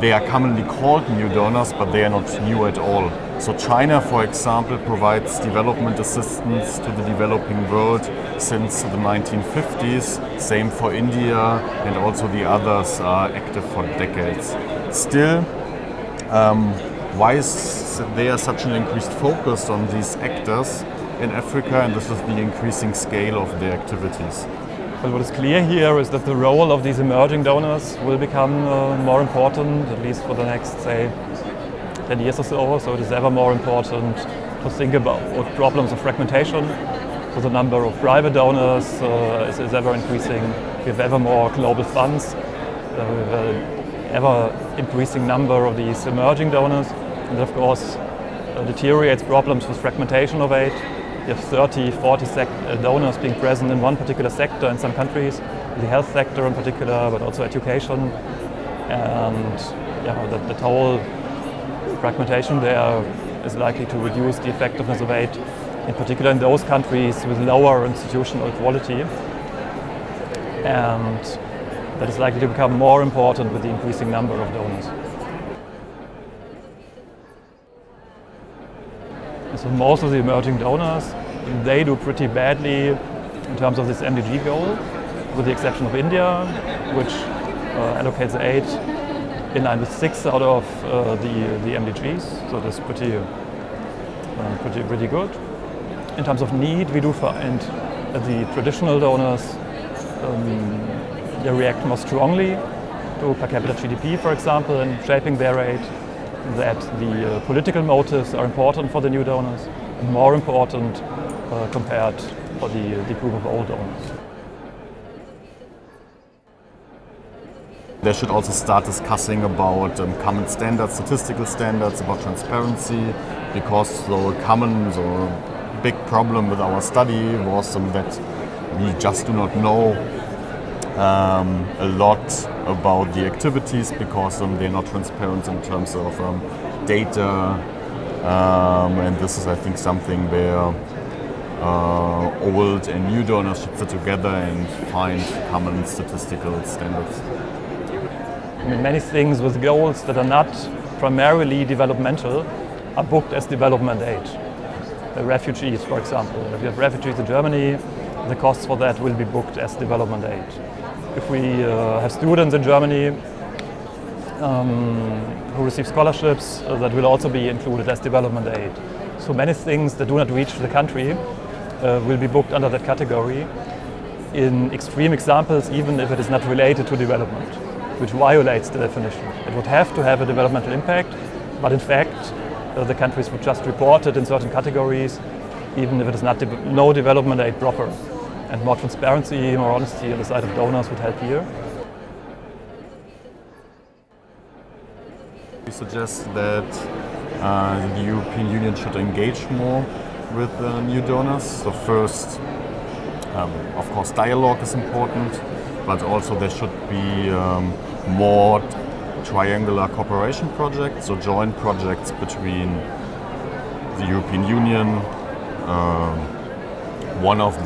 they are commonly called new donors, but they are not new at all. So China, for example, provides development assistance to the developing world since the 1950s. Same for India, and also the others are active for decades. Still, why is there such an increased focus on these actors in Africa, and this is the increasing scale of their activities? But what is clear here is that the role of these emerging donors will become more important, at least for the next, say, 10 years or so. So it is ever more important to think about problems of fragmentation. So the number of private donors is ever increasing. We have ever more global funds. We have an ever increasing number of these emerging donors. And that, of course, deteriorates problems with fragmentation of aid. You have 30, 40 donors being present in one particular sector in some countries, the health sector in particular, but also education. And that whole fragmentation there is likely to reduce the effectiveness of aid, in particular in those countries with lower institutional quality. And that is likely to become more important with the increasing number of donors. So most of the emerging donors, they do pretty badly in terms of this MDG goal, with the exception of India, which allocates aid in line with 6 out of the MDGs. So that's pretty good. In terms of need, we do find that the traditional donors they react more strongly to per capita GDP, for example, in shaping their aid. That the political motives are important for the new donors, and more important compared for the group of old donors. They should also start discussing about common standards, statistical standards, about transparency, because the big problem with our study was that we just do not know a lot about the activities, because they're not transparent in terms of data, and this is, I think, something where old and new donors should sit together and find common statistical standards. I mean, many things with goals that are not primarily developmental are booked as development aid. Refugees, for example. If you have refugees in Germany, the costs for that will be booked as development aid. If we have students in Germany who receive scholarships, that will also be included as development aid. So many things that do not reach the country will be booked under that category. In extreme examples, even if it is not related to development, which violates the definition. It would have to have a developmental impact, but in fact, the countries would just report it in certain categories, even if it is not no development aid proper. And more transparency, more honesty on the side of donors would help here. We suggest that the European Union should engage more with new donors. So first, of course, dialogue is important, but also there should be more triangular cooperation projects, so joint projects between the European Union, one of